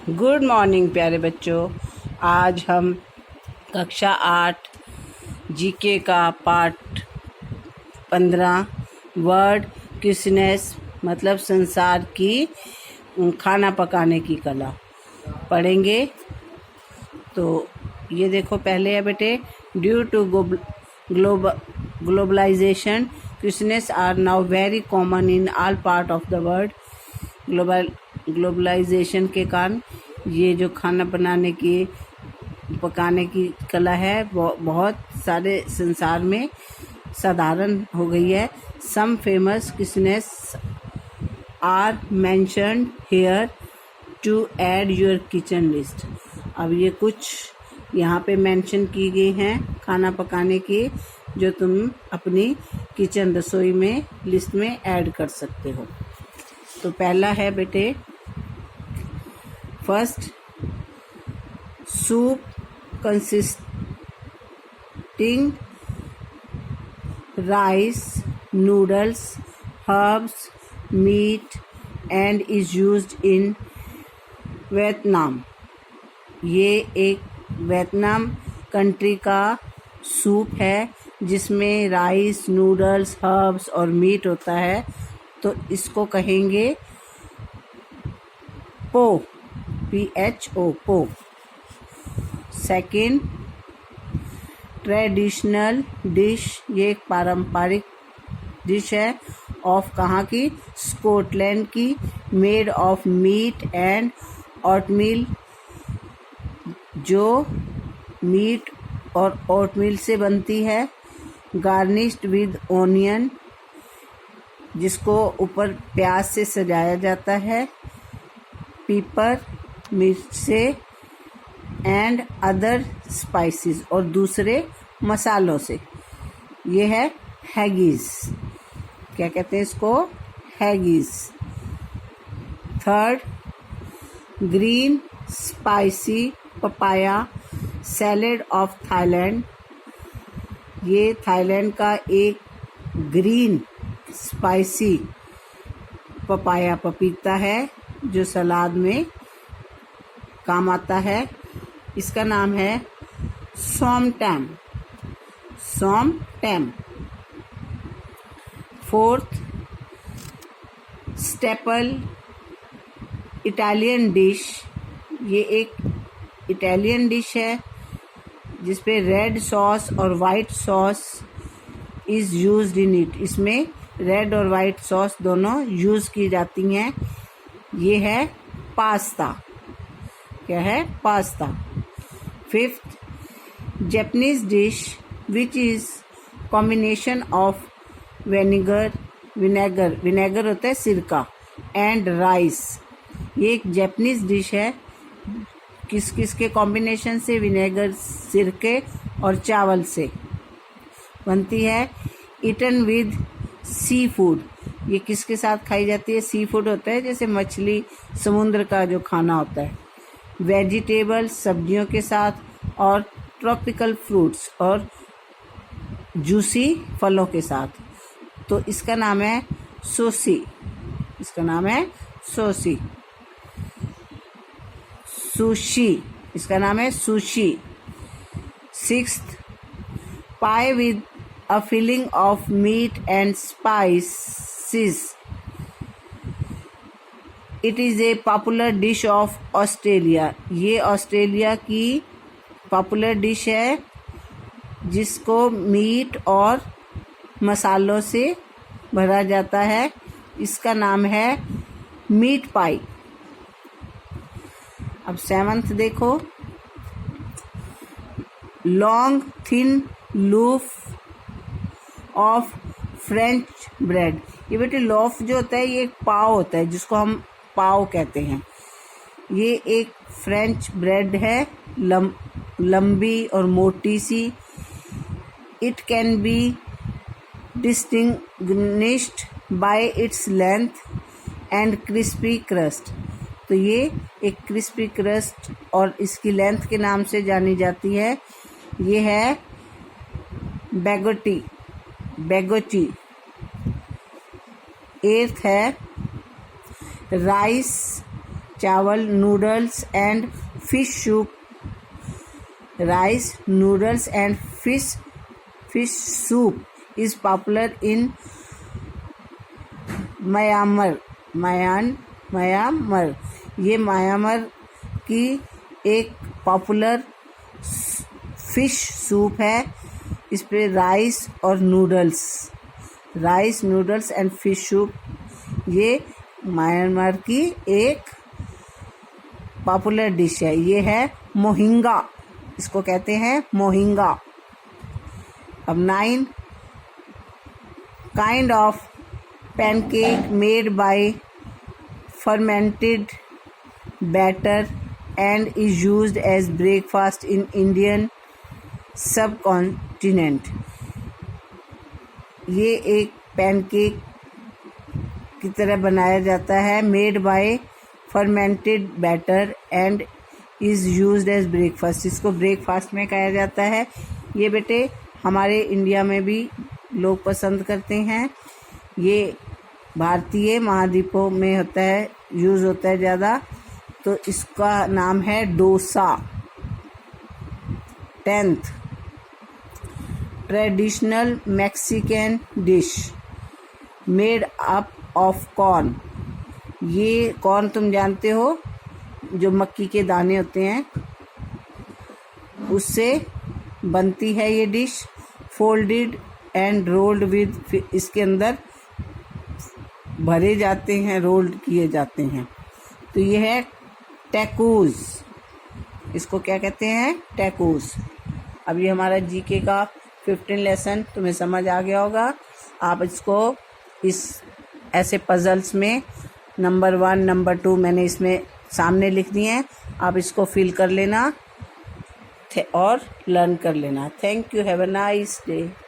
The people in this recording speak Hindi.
गुड मॉर्निंग प्यारे बच्चों। आज हम कक्षा 8 जीके का पार्ट 15 वर्ड क्विज़नेस मतलब संसार की खाना पकाने की कला पढ़ेंगे। तो ये देखो, पहले है बेटे, due to globalization cuisines are now very common in all part of the world. Globalization के कारण ये जो खाना बनाने की पकाने की कला है वो बहुत सारे संसार में साधारण हो गई है। Some famous cuisines are mentioned here to add your kitchen list. अब ये कुछ यहाँ पे मेंशन की गई हैं खाना पकाने की, जो तुम अपनी किचन रसोई में लिस्ट में ऐड कर सकते हो। तो पहला है बेटे, first, soup consisting rice, noodles, herbs, meat and is used in Vietnam. ये एक वियतनाम कंट्री का सूप है जिसमें राइस, नूडल्स, हर्ब्स और मीट होता है। तो इसको कहेंगे पो, PHO, पो। सेकेंड, ट्रेडिशनल डिश, ये एक पारंपरिक डिश है ऑफ कहाँ की, स्कॉटलैंड की, made of meat and oatmeal, जो मीट और ओटमील से बनती है। गार्निश्ड विद ओनियन, जिसको ऊपर प्याज से सजाया जाता है, पेपर, मिर्च से, एंड अदर स्पाइसेस, और दूसरे मसालों से। ये है हैगीज। क्या कहते हैं इसको? Haggis. Third, green spicy papaya salad of Thailand. ये थाईलैंड का एक ग्रीन स्पाइसी पपाया पपीता है जो सलाद में काम आता है। इसका नाम है som tam. Som tam. Fourth, staple Italian dish. ये एक इटालियन डिश है जिसपे रेड सॉस और white sauce is used in it. इसमें रेड और वाइट सॉस दोनों यूज की जाती हैं। ये है पास्ता। क्या है? Pasta. Fifth, Japanese dish which is combination of vinegar होता है सिरका, एंड राइस। ये एक जापानीज डिश है किस किस के कॉम्बिनेशन से, विनेगर, सिरके और चावल से बनती है। Eaten with seafood. ये किसके साथ खाई जाती है? सी फूड होता है जैसे मछली, समुद्र का जो खाना होता है। वेजिटेबल्स, सब्जियों के साथ, और ट्रॉपिकल फ्रूट्स और जूसी फलों के साथ। तो इसका नाम है सोसी। इसका नाम है सोसी। सुशी। इसका नाम है sushi. Sixth, pi with a filling of meat and spices. It is a popular dish of Australia. ये ऑस्ट्रेलिया की पॉपुलर डिश है जिसको मीट और मसालों से भरा जाता है। इसका नाम है मीट पाई। अब सेवंथ देखो, long thin लूफ of French bread. ये बेटे लोफ जो होता है ये एक पाव होता है जिसको हम पाव कहते हैं। ये एक फ्रेंच ब्रेड है, लंबी और मोटी सी। It can be distinguished by its length and crispy crust. तो ये एक क्रिस्पी क्रस्ट और इसकी लेंथ के नाम से जानी जाती है। ये है बेगोटी। एथ है राइस चावल, noodles and fish soup, rice, noodles and fish soup is popular in Myanmar. ये म्यांमार की एक पॉपुलर फिश सूप है। इस पे rice noodles and fish soup, ये म्यांमार की एक पॉपुलर डिश है। ये है मोहिंगा, इसको कहते हैं मोहिंगा। अब 9, kind of pancake made by fermented batter and is used as breakfast in Indian subcontinent। ये एक पैनकेक की तरह बनाया जाता है, made by fermented batter and is used as breakfast। इसको ब्रेकफास्ट में खाया जाता है। ये बेटे हमारे इंडिया में भी लोग पसंद करते हैं। ये भारतीय महाद्वीपों में होता है, यूज़ होता है ज़्यादा, तो इसका नाम है dosa. 10th, traditional Mexican dish made up of corn. ये कॉर्न तुम जानते हो, जो मक्की के दाने होते हैं, उससे बनती है ये dish. Folded and rolled with, इसके अंदर भरे जाते हैं, रोल्ड किए जाते हैं। तो ये है टैकोस। इसको क्या कहते हैं? टैकोस। अब ये हमारा जीके का 15 लेसन तुम्हें समझ आ गया होगा। आप इसको इस ऐसे पजल्स में नंबर 1, नंबर 2 मैंने इसमें सामने लिख दिए हैं। आप इसको फिल कर लेना और लर्न कर लेना। Thank you, have a nice day.